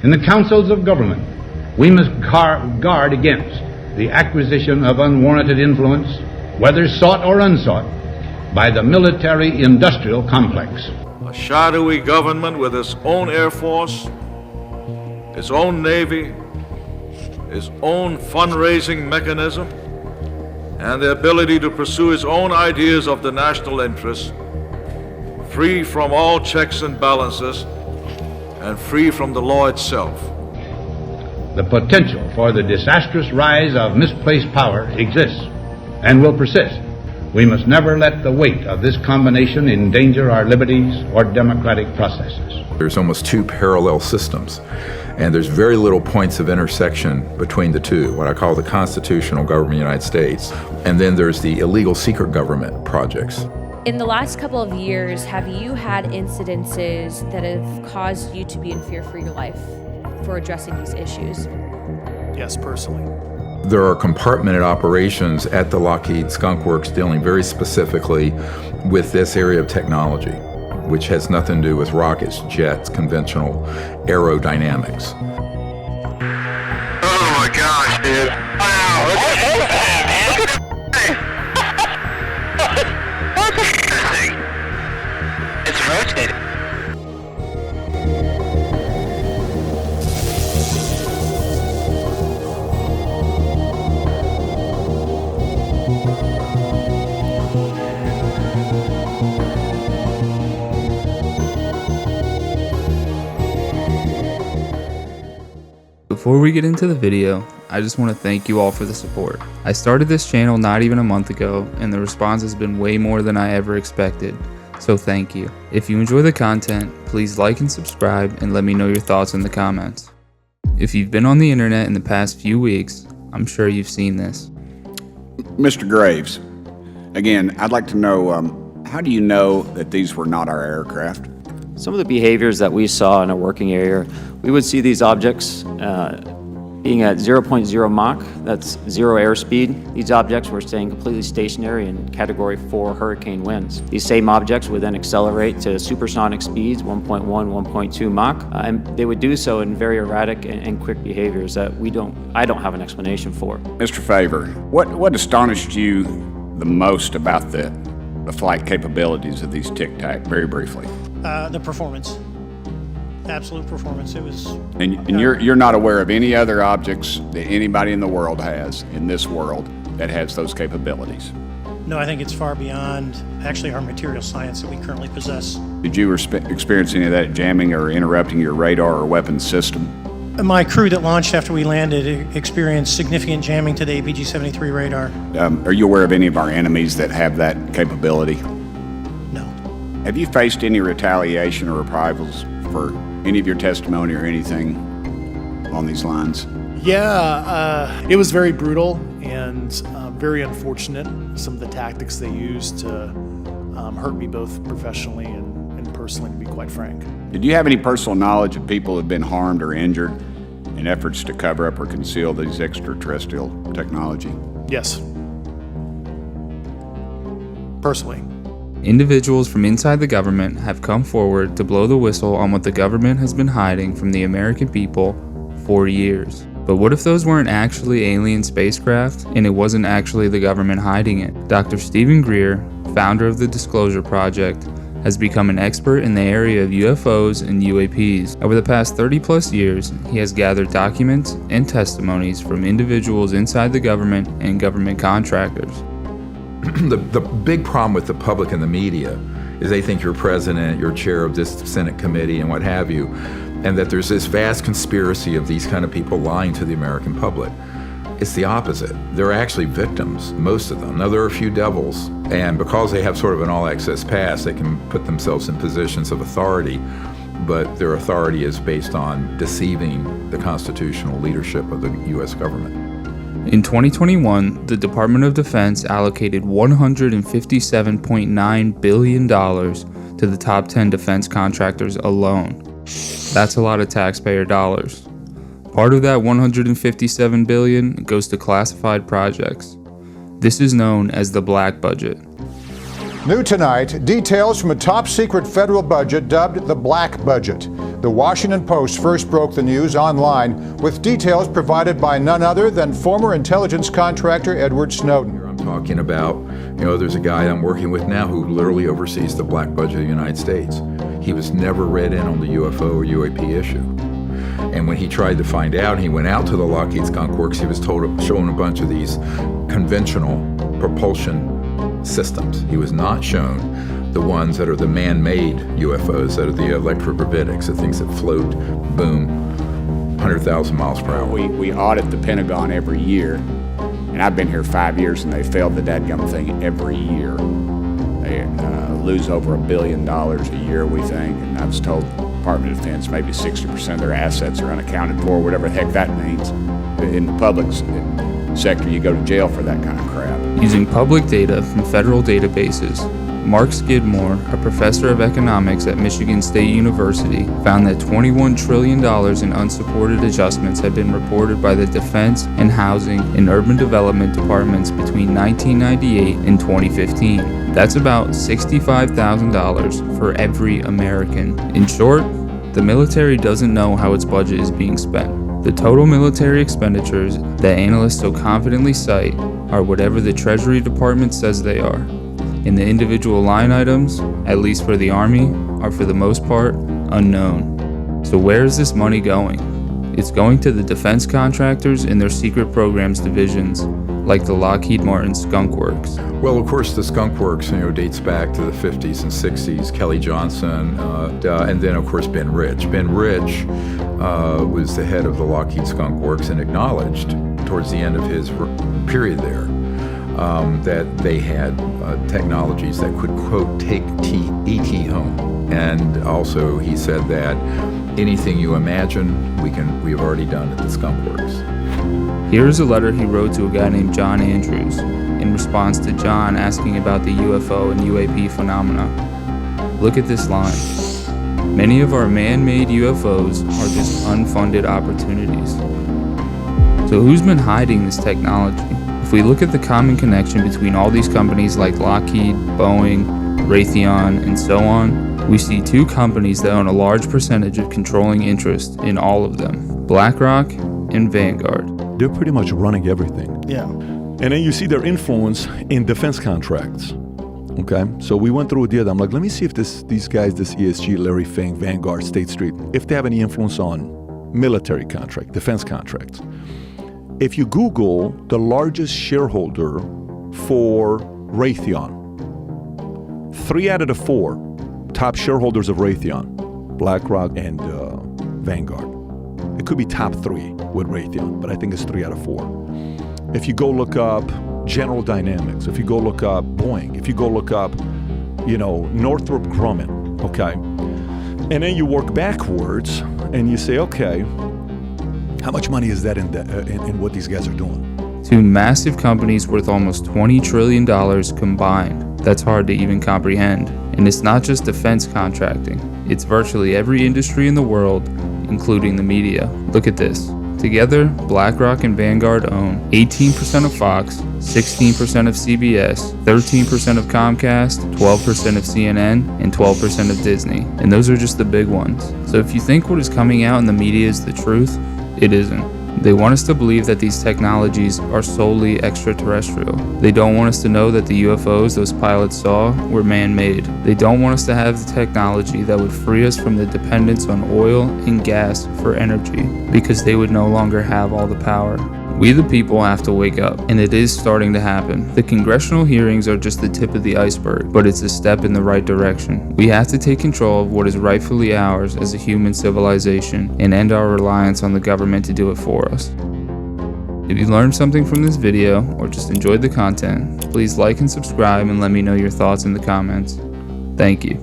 In the councils of government, we must guard against the acquisition of unwarranted influence, whether sought or unsought, by the military-industrial complex. A shadowy government with its own Air Force, its own Navy, its own fundraising mechanism, and the ability to pursue its own ideas of the national interest, free from all checks and balances, and free from the law itself. The potential for the disastrous rise of misplaced power exists and will persist. We must never let the weight of this combination endanger our liberties or democratic processes. There's almost two parallel systems, and there's very little points of intersection between the two, what I call the constitutional government of the United States, and then there's the illegal secret government projects. In the last couple of years, have you had incidences that have caused you to be in fear for your life for addressing these issues? Yes, personally. There are compartmented operations at the Lockheed Skunk Works dealing very specifically with this area of technology, which has nothing to do with rockets, jets, conventional aerodynamics. Oh my gosh, dude. Wow, what is that, man? What's this thing? It's rotating. Before we get into the video, I just want to thank you all for the support. I started this channel not even a month ago, and the response has been way more than I ever expected, so thank you. If you enjoy the content, please like and subscribe and let me know your thoughts in the comments. If you've been on the internet in the past few weeks, I'm sure you've seen this. Mr. Graves, again, I'd like to know, how do you know that these were not our aircraft? Some of the behaviors that we saw in a working area, we would see these objects being at 0.0 Mach, that's zero airspeed. These objects were staying completely stationary in Category 4 hurricane winds. These same objects would then accelerate to supersonic speeds, 1.1, 1.2 Mach, and they would do so in very erratic and quick behaviors that I don't have an explanation for. Mr. Favor, what astonished you the most about the flight capabilities of these Tic Tac, very briefly? The performance. Absolute performance. It was. And you're not aware of any other objects that anybody in the world has, in this world, that has those capabilities? No, I think it's far beyond actually our material science that we currently possess. Did you experience any of that jamming or interrupting your radar or weapons system? My crew that launched after we landed experienced significant jamming to the APG-73 radar. Are you aware of any of our enemies that have that capability? No. Have you faced any retaliation or reprisals for any of your testimony or anything on these lines? Yeah, it was very brutal and very unfortunate, some of the tactics they used to hurt me both professionally and personally, to be quite frank. Did you have any personal knowledge of people who have been harmed or injured in efforts to cover up or conceal these extraterrestrial technology? Yes. Personally. Individuals from inside the government have come forward to blow the whistle on what the government has been hiding from the American people for years. But what if those weren't actually alien spacecraft and it wasn't actually the government hiding it? Dr. Stephen Greer, founder of the Disclosure Project, has become an expert in the area of UFOs and UAPs. Over the past 30 plus years, he has gathered documents and testimonies from individuals inside the government and government contractors. The big problem with the public and the media is they think you're president, you're chair of this Senate committee and what have you, and that there's this vast conspiracy of these kind of people lying to the American public. It's the opposite. They're actually victims, most of them. Now, there are a few devils, and because they have sort of an all-access pass, they can put themselves in positions of authority, but their authority is based on deceiving the constitutional leadership of the U.S. government. In 2021, the Department of Defense allocated $157.9 billion to the top 10 defense contractors alone. That's a lot of taxpayer dollars. Part of that $157 billion goes to classified projects. This is known as the black budget. New tonight, details from a top-secret federal budget dubbed the Black Budget. The The Washington Post first broke the news online with details provided by none other than former intelligence contractor Edward Snowden. I'm talking about, there's a guy I'm working with now who literally oversees the black budget of the United States. He was never read in on the UFO or UAP issue. And when he tried to find out, he went out to the Lockheed Skunk Works, he was shown a bunch of these conventional propulsion systems. He was not shown the ones that are the man-made UFOs, that are the electrogravitics, the things that float, boom, 100,000 miles per hour. We audit the Pentagon every year, and I've been here 5 years, and they failed the dadgum thing every year. They lose over $1 billion a year, we think, and I was told Department of Defense, maybe 60% of their assets are unaccounted for, whatever the heck that means. In the public sector, you go to jail for that kind of crap. Using public data from federal databases, Mark Skidmore, a professor of economics at Michigan State University, found that $21 trillion in unsupported adjustments had been reported by the Defense and Housing and Urban Development Departments between 1998 and 2015. That's about $65,000 for every American. In short, the military doesn't know how its budget is being spent. The total military expenditures that analysts so confidently cite are whatever the Treasury Department says they are. And the individual line items, at least for the Army, are for the most part unknown. So where is this money going? It's going to the defense contractors and their secret programs divisions, like the Lockheed Martin Skunk Works. Well, of course, the Skunk Works, dates back to the 50s and 60s. Kelly Johnson, and then, of course, Ben Rich. Ben Rich was the head of the Lockheed Skunk Works and acknowledged towards the end of his period there that they had technologies that could, quote, take ET home. And also, he said that anything you imagine, we've already done at the Skunk Works. Here's a letter he wrote to a guy named John Andrews in response to John asking about the UFO and UAP phenomena. Look at this line. Many of our man-made UFOs are just unfunded opportunities. So who's been hiding this technology? If we look at the common connection between all these companies like Lockheed, Boeing, Raytheon, and so on, we see two companies that own a large percentage of controlling interest in all of them, BlackRock and Vanguard. They're pretty much running everything. Yeah. And then you see their influence in defense contracts. Okay, so we went through a deal. I'm like, let me see if these guys, this ESG, Larry Fink, Vanguard, State Street, if they have any influence on military contract, defense contracts. If you Google the largest shareholder for Raytheon, 3 out of the 4 top shareholders of Raytheon, BlackRock and Vanguard. It could be top 3 with Raytheon, but I think it's 3 out of 4. If you go look up General Dynamics, if you go look up Boeing, if you go look up, Northrop Grumman, okay? And then you work backwards and you say, okay, how much money is that in what these guys are doing? Two massive companies worth almost $20 trillion combined. That's hard to even comprehend. And it's not just defense contracting. It's virtually every industry in the world, including the media. Look at this. Together, BlackRock and Vanguard own 18% of Fox, 16% of CBS, 13% of Comcast, 12% of CNN, and 12% of Disney. And those are just the big ones. So if you think what is coming out in the media is the truth, it isn't. They want us to believe that these technologies are solely extraterrestrial. They don't want us to know that the UFOs those pilots saw were man-made. They don't want us to have the technology that would free us from the dependence on oil and gas for energy, because they would no longer have all the power. We the people have to wake up, and it is starting to happen. The congressional hearings are just the tip of the iceberg, but it's a step in the right direction. We have to take control of what is rightfully ours as a human civilization and end our reliance on the government to do it for us. If you learned something from this video or just enjoyed the content, please like and subscribe and let me know your thoughts in the comments. Thank you.